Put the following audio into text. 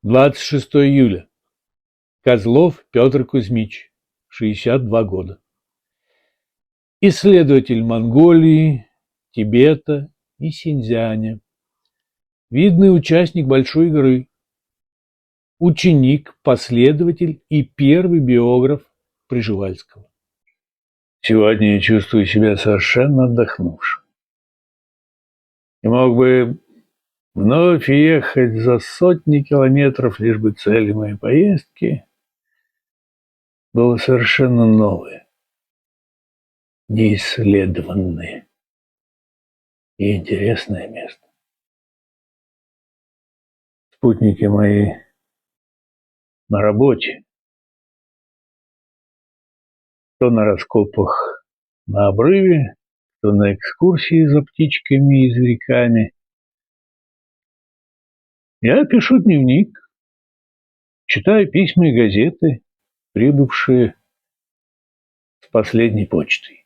26 июля. Козлов Петр Кузьмич, 62 года. Исследователь Монголии, Тибета и Синьцзяня. Видный участник большой игры. Ученик, последователь и первый биограф Пржевальского. Сегодня я чувствую себя совершенно отдохнувшим. И мог бы вновь ехать за сотни километров, лишь бы целью моей поездки было совершенно новое, неисследованное и интересное место. Спутники мои на работе, то на раскопах на обрыве, то на экскурсии за птичками и зверьками. Я пишу дневник, читаю письма и газеты, прибывшие с последней почтой.